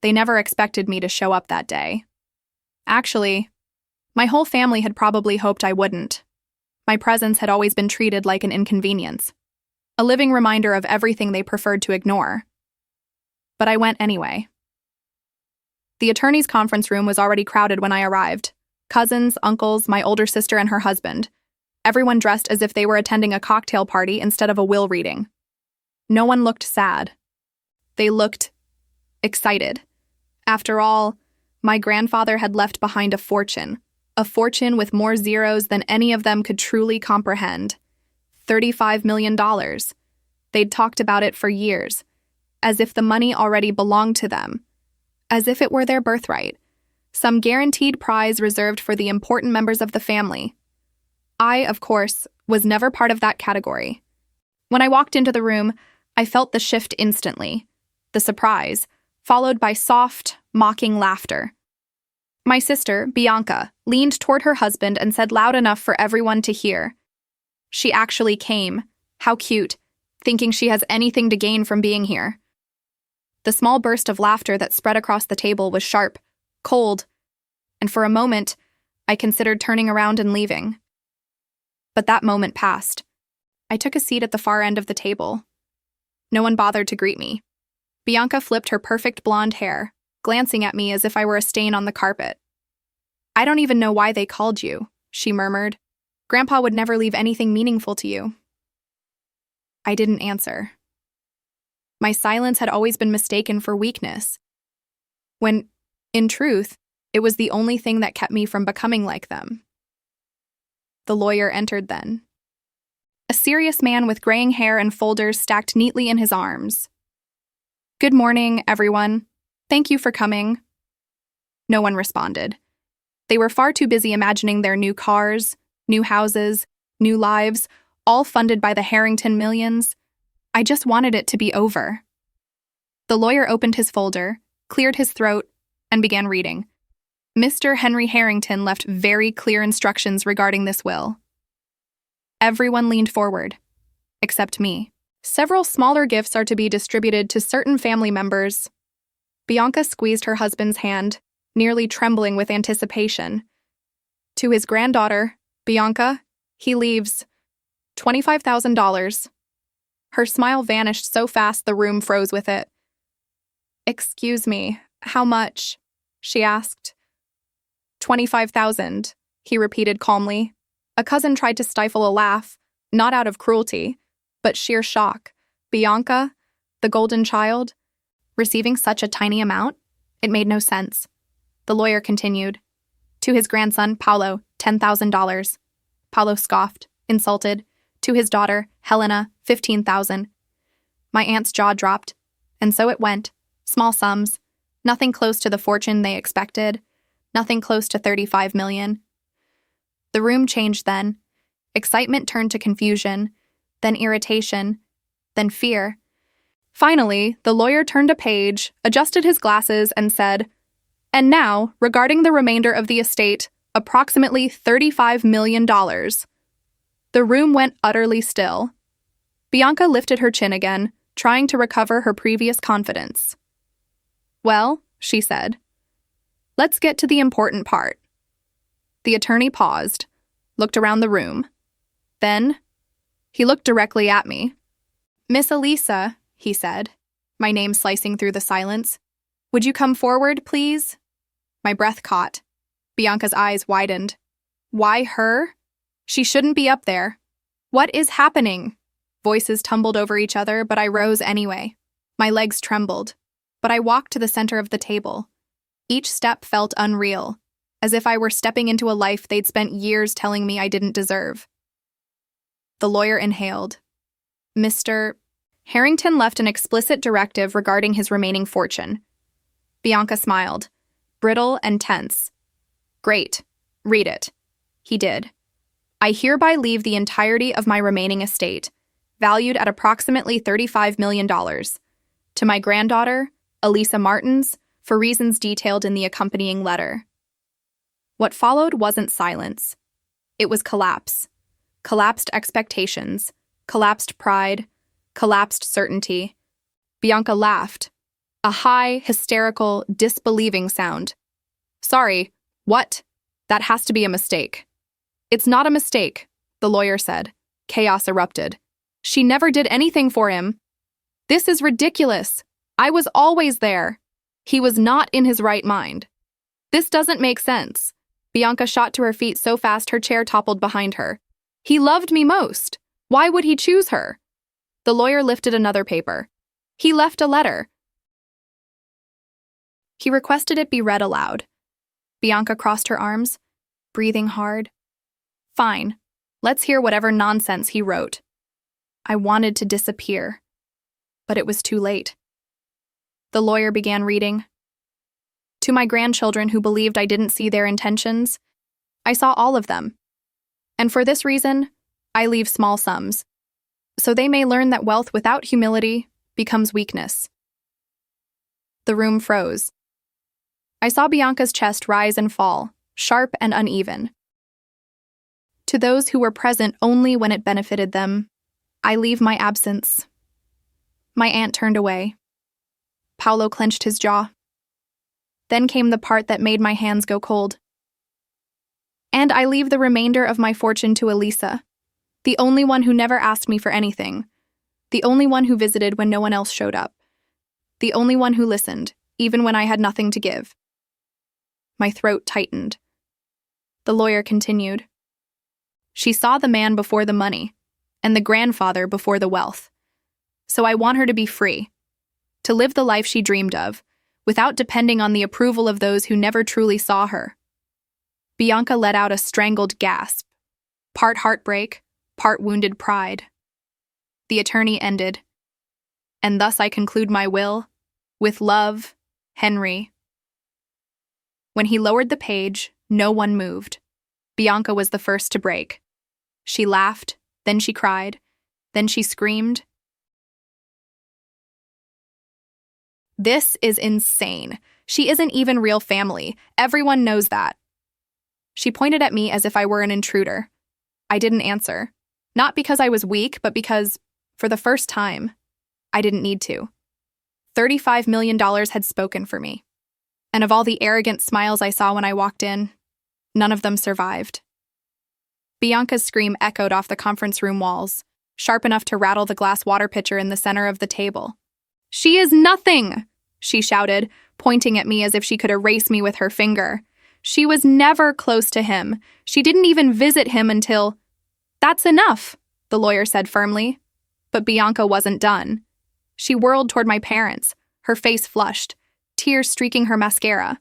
They never expected me to show up that day. Actually, my whole family had probably hoped I wouldn't. My presence had always been treated like an inconvenience, a living reminder of everything they preferred to ignore. But I went anyway. The attorney's conference room was already crowded when I arrived. Cousins, uncles, my older sister and her husband. Everyone dressed as if they were attending a cocktail party instead of a will reading. No one looked sad. They looked excited. After all, my grandfather had left behind a fortune with more zeros than any of them could truly comprehend. $35 million. They'd talked about it for years, as if the money already belonged to them, as if it were their birthright, some guaranteed prize reserved for the important members of the family. I, of course, was never part of that category. When I walked into the room, I felt the shift instantly, the surprise, followed by soft, mocking laughter. My sister, Bianca, leaned toward her husband and said loud enough for everyone to hear. She actually came. How cute, thinking she has anything to gain from being here. The small burst of laughter that spread across the table was sharp, cold, and for a moment, I considered turning around and leaving. But that moment passed. I took a seat at the far end of the table. No one bothered to greet me. Bianca flipped her perfect blonde hair, glancing at me as if I were a stain on the carpet. "I don't even know why they called you," she murmured. "Grandpa would never leave anything meaningful to you." I didn't answer. My silence had always been mistaken for weakness, when, in truth, it was the only thing that kept me from becoming like them. The lawyer entered then. A serious man with graying hair and folders stacked neatly in his arms. "Good morning, everyone. Thank you for coming." No one responded. They were far too busy imagining their new cars, new houses, new lives, all funded by the Harrington millions. I just wanted it to be over. The lawyer opened his folder, cleared his throat, and began reading. Mr. Henry Harrington left very clear instructions regarding this will. Everyone leaned forward, except me. Several smaller gifts are to be distributed to certain family members. Bianca squeezed her husband's hand, nearly trembling with anticipation. To his granddaughter, Bianca, he leaves $25,000. Her smile vanished so fast the room froze with it. "Excuse me, how much?" she asked. $25,000, he repeated calmly. A cousin tried to stifle a laugh, not out of cruelty, but sheer shock. Bianca, the golden child, receiving such a tiny amount? It made no sense. The lawyer continued. To his grandson, Paolo, $10,000. Paolo scoffed, insulted. To his daughter, Helena, $15,000. My aunt's jaw dropped, and so it went. Small sums, nothing close to the fortune they expected, nothing close to $35 million. The room changed then. Excitement turned to confusion, then irritation, then fear. Finally, the lawyer turned a page, adjusted his glasses, and said, "And now, regarding the remainder of the estate, approximately $35 million. The room went utterly still. Bianca lifted her chin again, trying to recover her previous confidence. "Well," she said, "let's get to the important part." The attorney paused, looked around the room. Then, he looked directly at me. "Miss Elisa," he said, my name slicing through the silence, "would you come forward, please?" My breath caught. Bianca's eyes widened. Why her? She shouldn't be up there. What is happening? Voices tumbled over each other, but I rose anyway. My legs trembled, but I walked to the center of the table. Each step felt unreal, as if I were stepping into a life they'd spent years telling me I didn't deserve. The lawyer inhaled. Mr. Harrington left an explicit directive regarding his remaining fortune. Bianca smiled, brittle and tense. Great. Read it. He did. I hereby leave the entirety of my remaining estate, valued at approximately $35 million, to my granddaughter, Elisa Martins, for reasons detailed in the accompanying letter. What followed wasn't silence. It was collapse. Collapsed expectations, collapsed pride, collapsed certainty. Bianca laughed. A high, hysterical, disbelieving sound. Sorry, what? That has to be a mistake. It's not a mistake, the lawyer said. Chaos erupted. She never did anything for him. This is ridiculous. I was always there. He was not in his right mind. This doesn't make sense. Bianca shot to her feet so fast her chair toppled behind her. He loved me most. Why would he choose her? The lawyer lifted another paper. He left a letter. He requested it be read aloud. Bianca crossed her arms, breathing hard. Fine. Let's hear whatever nonsense he wrote. I wanted to disappear, but it was too late. The lawyer began reading. To my grandchildren who believed I didn't see their intentions, I saw all of them. And for this reason, I leave small sums, so they may learn that wealth without humility becomes weakness. The room froze. I saw Bianca's chest rise and fall, sharp and uneven. To those who were present only when it benefited them, I leave my absence. My aunt turned away. Paolo clenched his jaw. Then came the part that made my hands go cold. And I leave the remainder of my fortune to Elisa, the only one who never asked me for anything, the only one who visited when no one else showed up, the only one who listened, even when I had nothing to give. My throat tightened. The lawyer continued. She saw the man before the money, and the grandfather before the wealth. So I want her to be free, to live the life she dreamed of, without depending on the approval of those who never truly saw her. Bianca let out a strangled gasp, part heartbreak, part wounded pride. The attorney ended. And thus I conclude my will, with love, Henry. When he lowered the page, no one moved. Bianca was the first to break. She laughed, then she cried, then she screamed. This is insane. She isn't even real family. Everyone knows that. She pointed at me as if I were an intruder. I didn't answer. Not because I was weak, but because, for the first time, I didn't need to. $35 million had spoken for me. And of all the arrogant smiles I saw when I walked in, none of them survived. Bianca's scream echoed off the conference room walls, sharp enough to rattle the glass water pitcher in the center of the table. She is nothing, she shouted, pointing at me as if she could erase me with her finger. She was never close to him. She didn't even visit him until... That's enough, the lawyer said firmly. But Bianca wasn't done. She whirled toward my parents, her face flushed, tears streaking her mascara.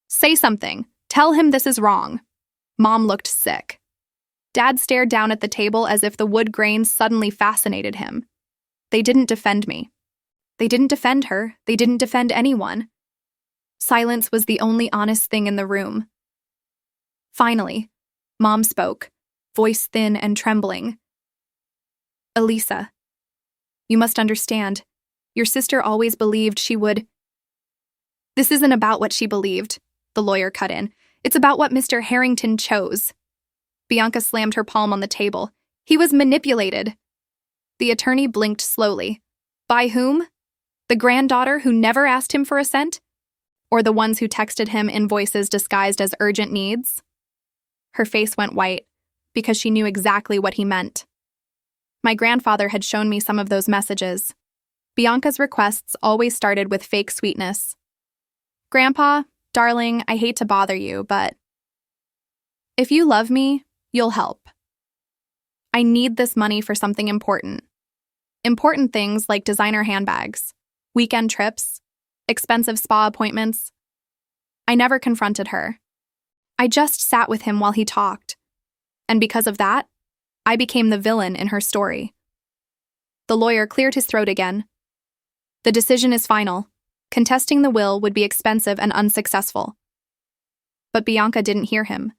Say something. Tell him this is wrong. Mom looked sick. Dad stared down at the table as if the wood grains suddenly fascinated him. They didn't defend me. They didn't defend her. They didn't defend anyone. Silence was the only honest thing in the room. Finally, Mom spoke, voice thin and trembling. Elisa, you must understand. Your sister always believed she would... This isn't about what she believed, the lawyer cut in. It's about what Mr. Harrington chose. Bianca slammed her palm on the table. He was manipulated. The attorney blinked slowly. By whom? The granddaughter who never asked him for a cent? Or the ones who texted him invoices disguised as urgent needs? Her face went white, because she knew exactly what he meant. My grandfather had shown me some of those messages. Bianca's requests always started with fake sweetness. Grandpa, darling, I hate to bother you, but if you love me, you'll help. I need this money for something important. Important things like designer handbags, weekend trips, expensive spa appointments. I never confronted her. I just sat with him while he talked. And because of that, I became the villain in her story. The lawyer cleared his throat again. The decision is final. Contesting the will would be expensive and unsuccessful. But Bianca didn't hear him.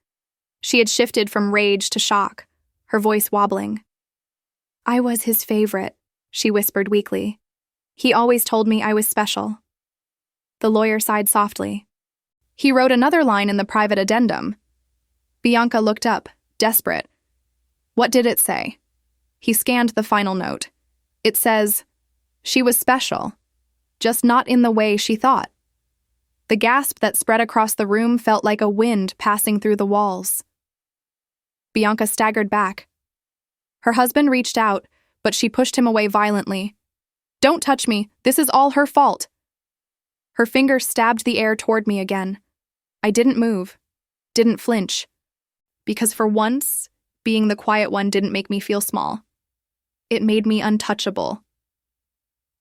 She had shifted from rage to shock, her voice wobbling. I was his favorite, she whispered weakly. He always told me I was special. The lawyer sighed softly. He wrote another line in the private addendum. Bianca looked up, desperate. What did it say? He scanned the final note. It says, she was special. just not in the way she thought. The gasp that spread across the room felt like a wind passing through the walls. Bianca staggered back. Her husband reached out, but she pushed him away violently. "Don't touch me. This is all her fault." Her fingers stabbed the air toward me again. I didn't move, didn't flinch, because for once, being the quiet one didn't make me feel small. It made me untouchable.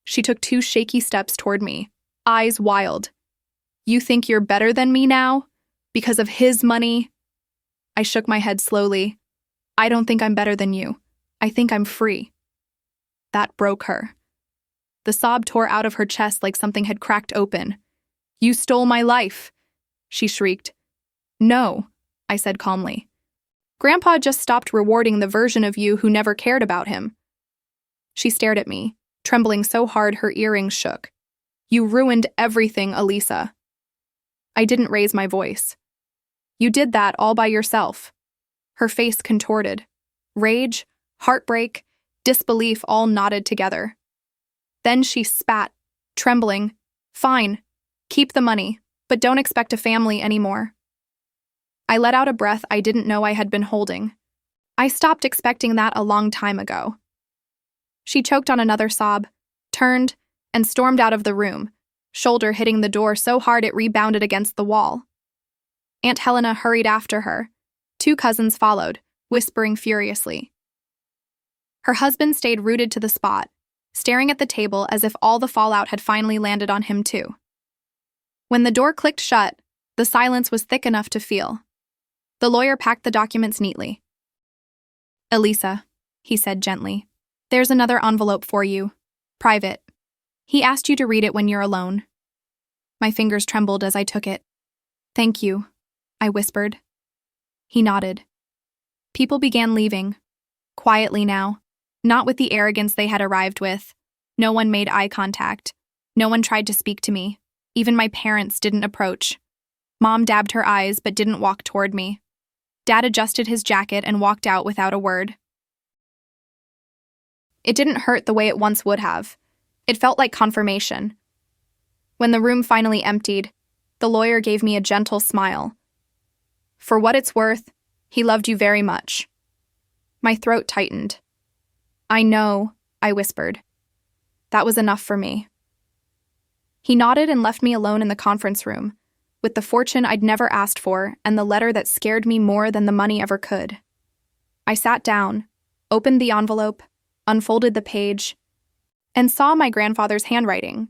She took 2 shaky steps toward me, eyes wild. "You think you're better than me now? Because of his money?" I shook my head slowly. "I don't think I'm better than you. I think I'm free." That broke her. The sob tore out of her chest like something had cracked open. "You stole my life," she shrieked. "No," I said calmly. "Grandpa just stopped rewarding the version of you who never cared about him." She stared at me, trembling so hard her earrings shook. "You ruined everything, Elisa." I didn't raise my voice. "You did that all by yourself." Her face contorted. Rage, heartbreak, disbelief all knotted together. Then she spat, trembling. "Fine, keep the money, but don't expect a family anymore." I let out a breath I didn't know I had been holding. I stopped expecting that a long time ago. She choked on another sob, turned, and stormed out of the room, shoulder hitting the door so hard it rebounded against the wall. Aunt Helena hurried after her. 2 cousins followed, whispering furiously. Her husband stayed rooted to the spot, staring at the table as if all the fallout had finally landed on him too. When the door clicked shut, the silence was thick enough to feel. The lawyer packed the documents neatly. "Elisa," he said gently, "there's another envelope for you. Private. He asked you to read it when you're alone." My fingers trembled as I took it. "Thank you," I whispered. He nodded. People began leaving. Quietly now, not with the arrogance they had arrived with. No one made eye contact. No one tried to speak to me. Even my parents didn't approach. Mom dabbed her eyes but didn't walk toward me. Dad adjusted his jacket and walked out without a word. It didn't hurt the way it once would have. It felt like confirmation. When the room finally emptied, the lawyer gave me a gentle smile. "For what it's worth, he loved you very much." My throat tightened. "I know," I whispered. That was enough for me. He nodded and left me alone in the conference room, with the fortune I'd never asked for and the letter that scared me more than the money ever could. I sat down, opened the envelope, unfolded the page, and saw my grandfather's handwriting,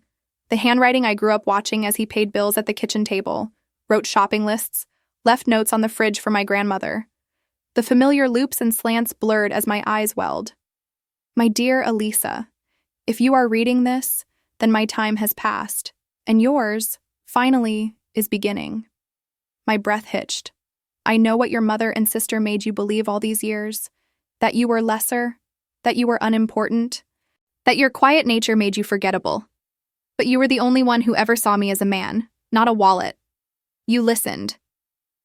the handwriting I grew up watching as he paid bills at the kitchen table, wrote shopping lists, left notes on the fridge for my grandmother. The familiar loops and slants blurred as my eyes welled. My dear Elisa, if you are reading this, then my time has passed, and yours, finally, is beginning. My breath hitched. I know what your mother and sister made you believe all these years, that you were lesser, that you were unimportant, that your quiet nature made you forgettable. But you were the only one who ever saw me as a man, not a wallet. You listened.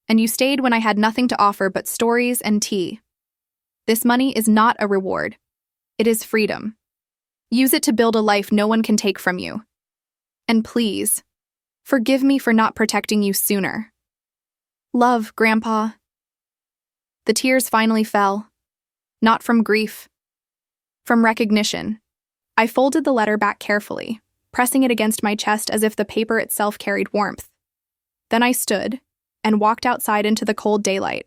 And you stayed when I had nothing to offer but stories and tea. This money is not a reward. It is freedom. Use it to build a life no one can take from you. And please, forgive me for not protecting you sooner. Love, Grandpa. The tears finally fell. Not from grief. From recognition. I folded the letter back carefully, pressing it against my chest as if the paper itself carried warmth. Then I stood and walked outside into the cold daylight,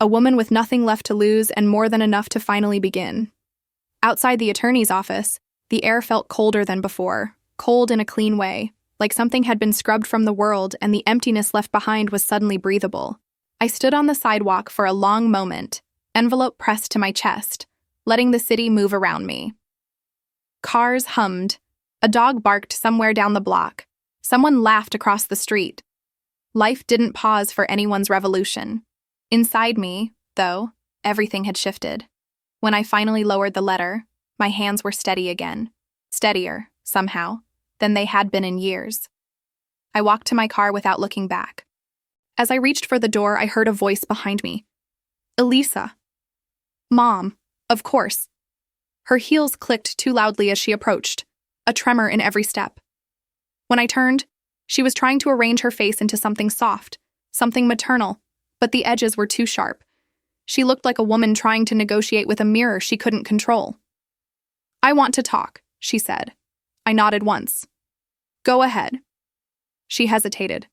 a woman with nothing left to lose and more than enough to finally begin. Outside the attorney's office, the air felt colder than before, cold in a clean way, like something had been scrubbed from the world and the emptiness left behind was suddenly breathable. I stood on the sidewalk for a long moment, envelope pressed to my chest, letting the city move around me. Cars hummed. A dog barked somewhere down the block. Someone laughed across the street. Life didn't pause for anyone's revolution. Inside me, though, everything had shifted. When I finally lowered the letter, my hands were steady again. Steadier, somehow, than they had been in years. I walked to my car without looking back. As I reached for the door, I heard a voice behind me. Elisa. Mom, of course. Her heels clicked too loudly as she approached, a tremor in every step. When I turned, she was trying to arrange her face into something soft, something maternal, but the edges were too sharp. She looked like a woman trying to negotiate with a mirror she couldn't control. "I want to talk," she said. I nodded once. "Go ahead." She hesitated.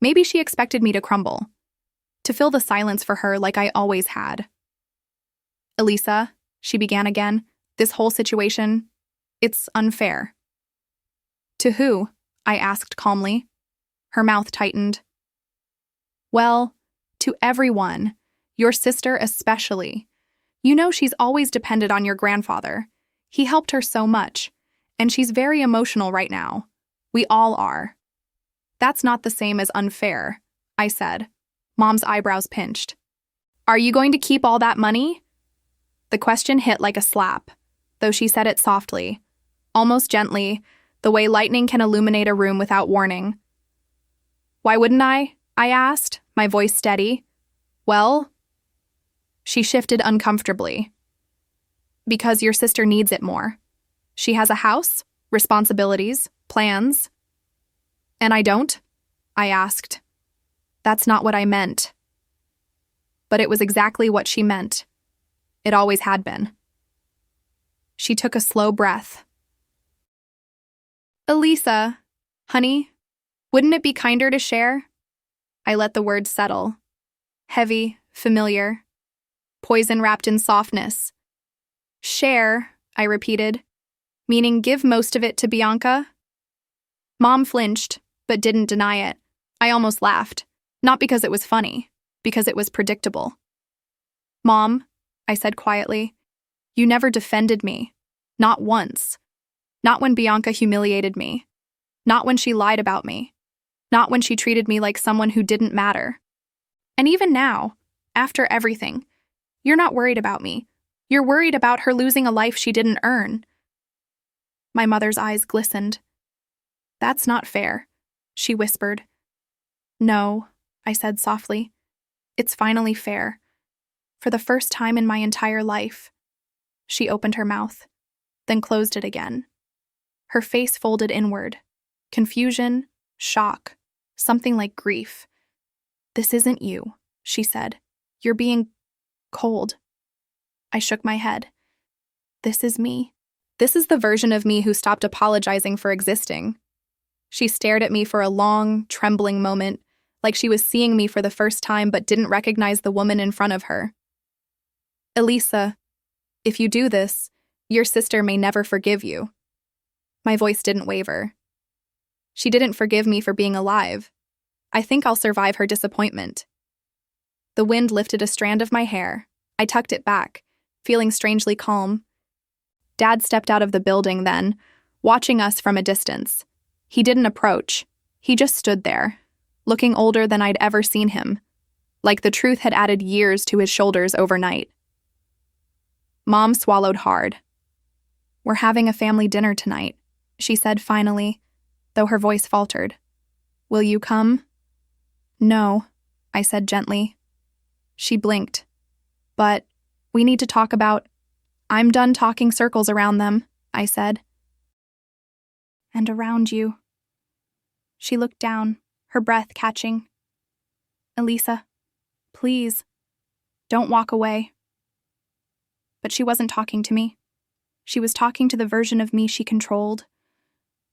Maybe she expected me to crumble, to fill the silence for her like I always had. "Elisa," she began again, "this whole situation, it's unfair." "To who?" I asked calmly. Her mouth tightened. "Well, to everyone, your sister especially. You know she's always depended on your grandfather. He helped her so much, and she's very emotional right now. We all are." "That's not the same as unfair," I said. Mom's eyebrows pinched. "Are you going to keep all that money?" The question hit like a slap, though she said it softly, almost gently, the way lightning can illuminate a room without warning. "Why wouldn't I?" I asked, my voice steady. "Well," she shifted uncomfortably. "Because your sister needs it more. She has a house, responsibilities, plans." "And I don't?" I asked. "That's not what I meant." But it was exactly what she meant. It always had been. She took a slow breath. "Elisa, honey, wouldn't it be kinder to share?" I let the words settle. Heavy, familiar, poison wrapped in softness. "Share," I repeated, meaning give most of it to Bianca. Mom flinched, but didn't deny it. I almost laughed, not because it was funny, because it was predictable. "Mom," I said quietly, "you never defended me. Not once. Not when Bianca humiliated me. Not when she lied about me. Not when she treated me like someone who didn't matter. And even now, after everything, you're not worried about me. You're worried about her losing a life she didn't earn." My mother's eyes glistened. "That's not fair," she whispered. "No," I said softly. "It's finally fair. For the first time in my entire life." She opened her mouth, then closed it again. Her face folded inward. Confusion, shock, something like grief. "This isn't you," she said. "You're being cold." I shook my head. "This is me. This is the version of me who stopped apologizing for existing." She stared at me for a long, trembling moment, like she was seeing me for the first time but didn't recognize the woman in front of her. "Elisa, if you do this, your sister may never forgive you." My voice didn't waver. "She didn't forgive me for being alive. I think I'll survive her disappointment." The wind lifted a strand of my hair. I tucked it back, feeling strangely calm. Dad stepped out of the building then, watching us from a distance. He didn't approach. He just stood there, looking older than I'd ever seen him, like the truth had added years to his shoulders overnight. Mom swallowed hard. "We're having a family dinner tonight," she said finally, though her voice faltered. "Will you come?" "No," I said gently. She blinked. "But we need to talk about—" "I'm done talking circles around them," I said. "And around you." She looked down, her breath catching. "Elisa, please, don't walk away." But she wasn't talking to me. She was talking to the version of me she controlled.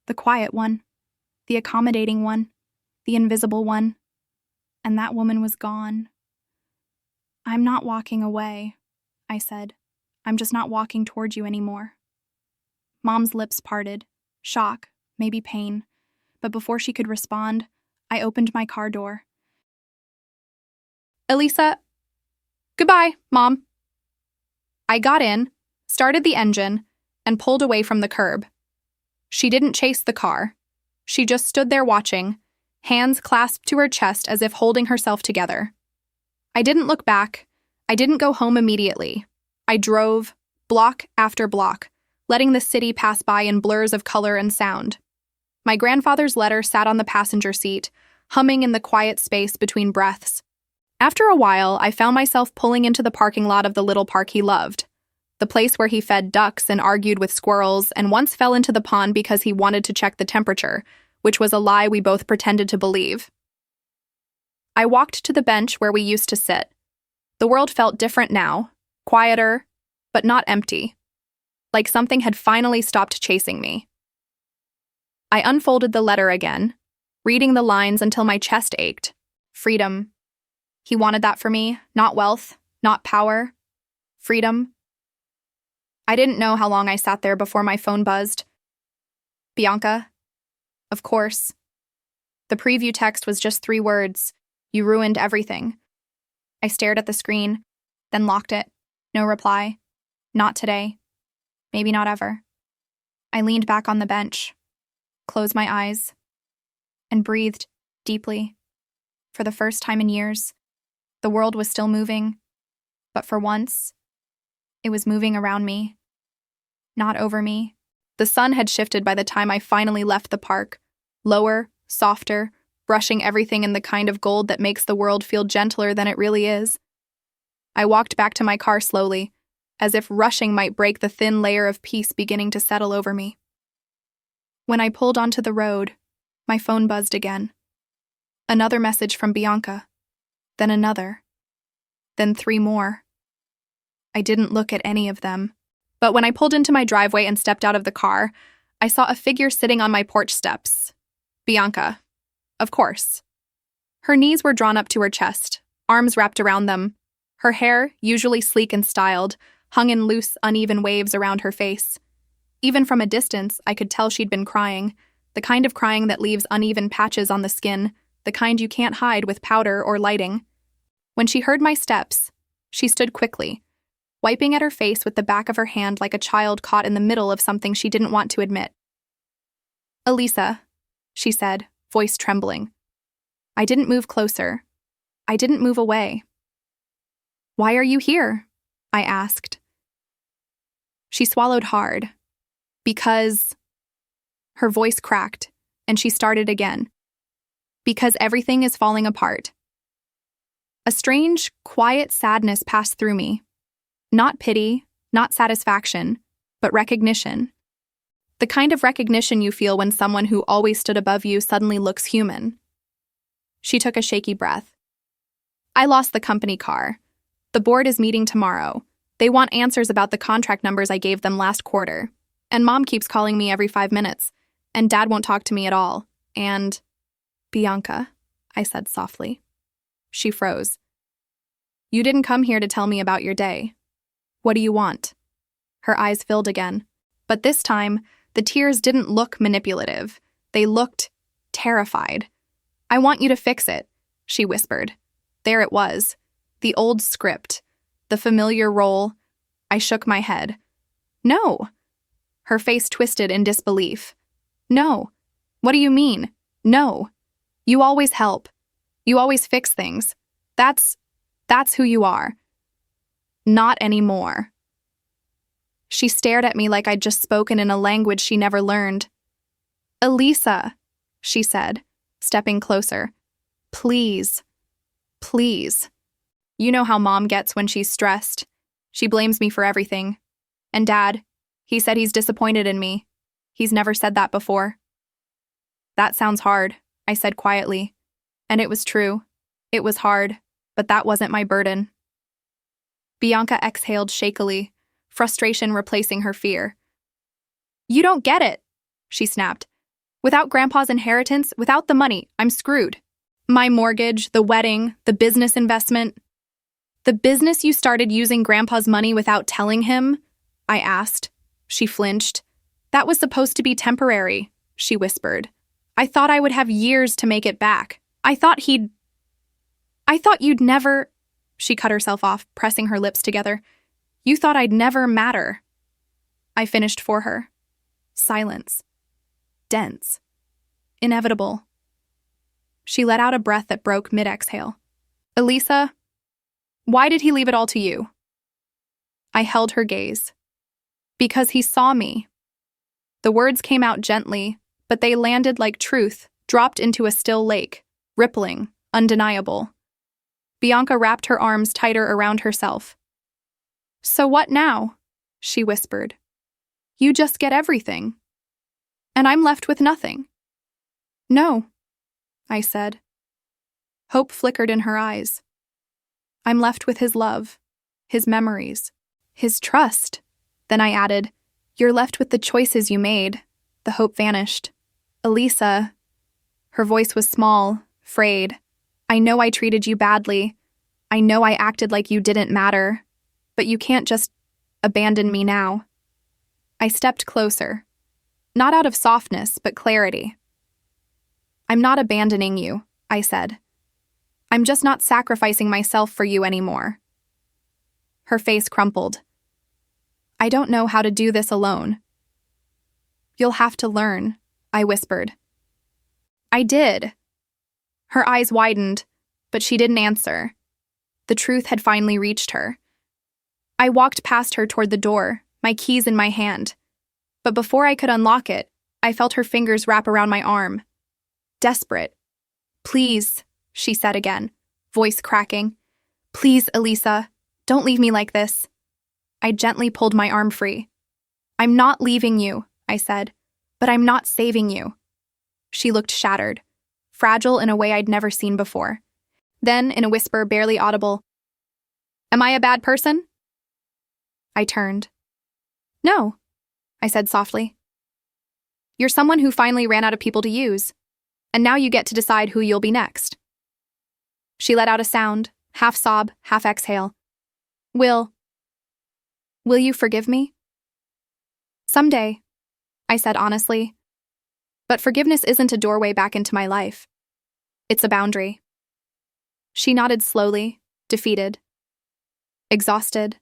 The quiet one, the accommodating one, the invisible one. And that woman was gone. "I'm not walking away," I said. "I'm just not walking toward you anymore." Mom's lips parted, shock, maybe pain. But before she could respond, I opened my car door. "Elisa, goodbye, Mom." I got in, started the engine, and pulled away from the curb. She didn't chase the car. She just stood there watching, hands clasped to her chest as if holding herself together. I didn't look back. I didn't go home immediately. I drove, block after block, letting the city pass by in blurs of color and sound. My grandfather's letter sat on the passenger seat, humming in the quiet space between breaths. After a while, I found myself pulling into the parking lot of the little park he loved, the place where he fed ducks and argued with squirrels and once fell into the pond because he wanted to check the temperature, which was a lie we both pretended to believe. I walked to the bench where we used to sit. The world felt different now, quieter, but not empty, like something had finally stopped chasing me. I unfolded the letter again, reading the lines until my chest ached. Freedom. He wanted that for me, not wealth, not power. Freedom. I didn't know how long I sat there before my phone buzzed. Bianca? Of course. The preview text was just 3 words. You ruined everything. I stared at the screen, then locked it. No reply. Not today. Maybe not ever. I leaned back on the bench, closed my eyes, and breathed deeply. For the first time in years, the world was still moving, but for once, it was moving around me, not over me. The sun had shifted by the time I finally left the park, lower, softer, brushing everything in the kind of gold that makes the world feel gentler than it really is. I walked back to my car slowly, as if rushing might break the thin layer of peace beginning to settle over me. When I pulled onto the road, my phone buzzed again. Another message from Bianca, then another, then 3 more. I didn't look at any of them, but when I pulled into my driveway and stepped out of the car, I saw a figure sitting on my porch steps. Bianca. Of course. Her knees were drawn up to her chest, arms wrapped around them. Her hair, usually sleek and styled, hung in loose, uneven waves around her face. Even from a distance, I could tell she'd been crying, the kind of crying that leaves uneven patches on the skin, the kind you can't hide with powder or lighting. When she heard my steps, she stood quickly, wiping at her face with the back of her hand like a child caught in the middle of something she didn't want to admit. Elisa, she said, voice trembling. I didn't move closer. I didn't move away. Why are you here? I asked. She swallowed hard. Because... Her voice cracked, and she started again. Because everything is falling apart. A strange, quiet sadness passed through me. Not pity, not satisfaction, but recognition. The kind of recognition you feel when someone who always stood above you suddenly looks human. She took a shaky breath. I lost the company car. The board is meeting tomorrow. They want answers about the contract numbers I gave them last quarter. And Mom keeps calling me every 5 minutes. And Dad won't talk to me at all. And... Bianca, I said softly. She froze. You didn't come here to tell me about your day. What do you want? Her eyes filled again. But this time, the tears didn't look manipulative. They looked terrified. I want you to fix it, she whispered. There it was. The old script. The familiar role. I shook my head. No. Her face twisted in disbelief. No. What do you mean? No. You always help. You always fix things. That's who you are. Not anymore. She stared at me like I'd just spoken in a language she never learned. Elisa, she said, stepping closer. Please. Please. You know how Mom gets when she's stressed. She blames me for everything. And Dad, he said he's disappointed in me. He's never said that before. That sounds hard, I said quietly. And it was true. It was hard, but that wasn't my burden. Bianca exhaled shakily, frustration replacing her fear. You don't get it, she snapped. Without Grandpa's inheritance, without the money, I'm screwed. My mortgage, the wedding, the business investment. The business you started using Grandpa's money without telling him? I asked. She flinched. That was supposed to be temporary, she whispered. I thought I would have years to make it back. I thought you'd never... She cut herself off, pressing her lips together. You thought I'd never matter. I finished for her. Silence. Dense. Inevitable. She let out a breath that broke mid-exhale. Elisa, why did he leave it all to you? I held her gaze. Because he saw me. The words came out gently, but they landed like truth, dropped into a still lake, rippling, undeniable. Bianca wrapped her arms tighter around herself. So what now? She whispered. You just get everything. And I'm left with nothing. No, I said. Hope flickered in her eyes. I'm left with his love, his memories, his trust. Then I added, you're left with the choices you made. The hope vanished. Elisa, her voice was small, frayed. I know I treated you badly. I know I acted like you didn't matter. But you can't just abandon me now. I stepped closer. Not out of softness, but clarity. I'm not abandoning you, I said. I'm just not sacrificing myself for you anymore. Her face crumpled. I don't know how to do this alone. You'll have to learn, I whispered. I did. Her eyes widened, but she didn't answer. The truth had finally reached her. I walked past her toward the door, my keys in my hand. But before I could unlock it, I felt her fingers wrap around my arm. Desperate. Please, she said again, voice cracking. Please, Elisa, don't leave me like this. I gently pulled my arm free. I'm not leaving you, I said, but I'm not saving you. She looked shattered, fragile in a way I'd never seen before. Then, in a whisper barely audible, Am I a bad person? I turned. No, I said softly. You're someone who finally ran out of people to use, and now you get to decide who you'll be next. She let out a sound, half sob, half exhale. Will you forgive me? Someday, I said honestly. But forgiveness isn't a doorway back into my life. It's a boundary. She nodded slowly, defeated, exhausted.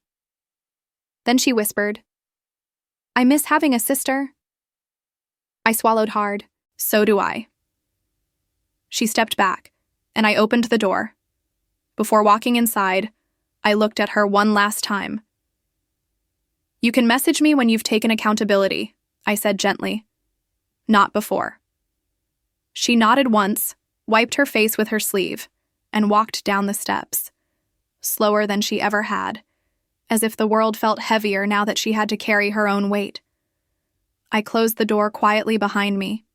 Then she whispered, I miss having a sister. I swallowed hard. So do I. She stepped back, and I opened the door. Before walking inside, I looked at her one last time. You can message me when you've taken accountability, I said gently. Not before. She nodded once, wiped her face with her sleeve, and walked down the steps, slower than she ever had, as if the world felt heavier now that she had to carry her own weight. I closed the door quietly behind me.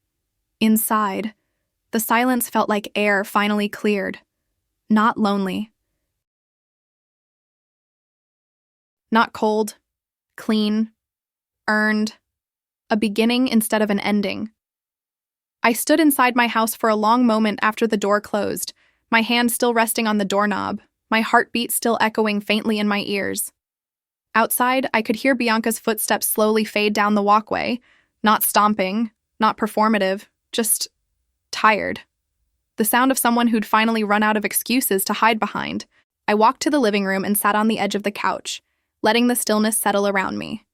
Inside, the silence felt like air finally cleared, not lonely. Not cold, clean, earned, a beginning instead of an ending. I stood inside my house for a long moment after the door closed, my hand still resting on the doorknob, my heartbeat still echoing faintly in my ears. Outside, I could hear Bianca's footsteps slowly fade down the walkway, not stomping, not performative, just tired. The sound of someone who'd finally run out of excuses to hide behind. I walked to the living room and sat on the edge of the couch, letting the stillness settle around me.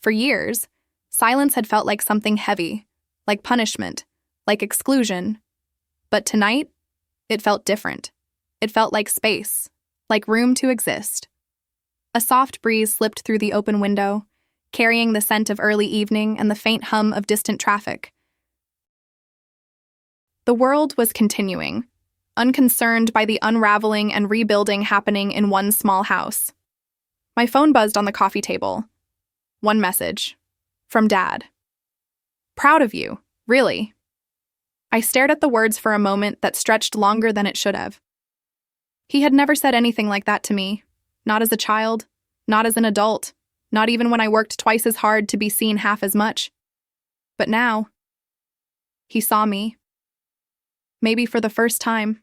For years, silence had felt like something heavy, like punishment, like exclusion. But tonight, it felt different. It felt like space, like room to exist. A soft breeze slipped through the open window, carrying the scent of early evening and the faint hum of distant traffic. The world was continuing, unconcerned by the unraveling and rebuilding happening in one small house. My phone buzzed on the coffee table. One message. From Dad. Proud of you, really. I stared at the words for a moment that stretched longer than it should have. He had never said anything like that to me. Not as a child, not as an adult, not even when I worked twice as hard to be seen half as much. But now, he saw me. Maybe for the first time.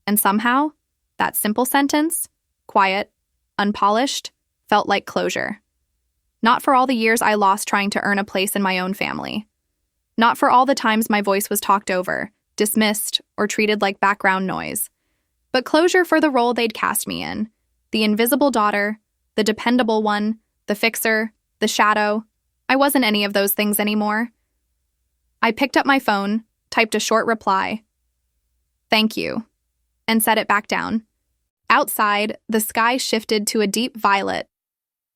And somehow, that simple sentence, quiet, unpolished, felt like closure. Not for all the years I lost trying to earn a place in my own family. Not for all the times my voice was talked over, dismissed, or treated like background noise. But closure for the role they'd cast me in. The invisible daughter, the dependable one, the fixer, the shadow. I wasn't any of those things anymore. I picked up my phone, typed a short reply. Thank you, and set it back down. Outside, the sky shifted to a deep violet,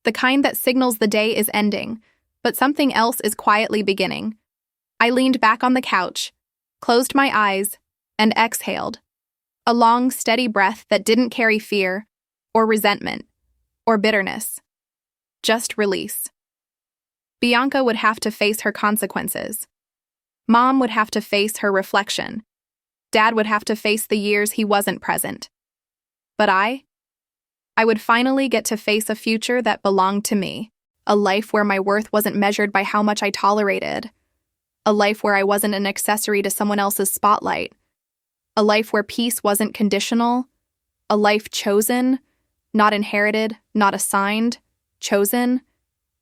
the kind that signals the day is ending, but something else is quietly beginning. I leaned back on the couch, closed my eyes, and exhaled. A long, steady breath that didn't carry fear, or resentment, or bitterness. Just release. Bianca would have to face her consequences. Mom would have to face her reflection. Dad would have to face the years he wasn't present. But I would finally get to face a future that belonged to me, a life where my worth wasn't measured by how much I tolerated, a life where I wasn't an accessory to someone else's spotlight, a life where peace wasn't conditional, a life chosen, not inherited, not assigned, chosen.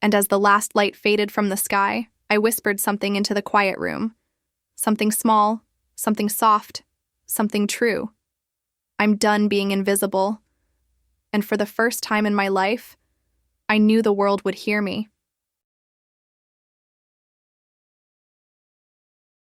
And as the last light faded from the sky, I whispered something into the quiet room. Something small, something soft, something true. I'm done being invisible. And for the first time in my life, I knew the world would hear me.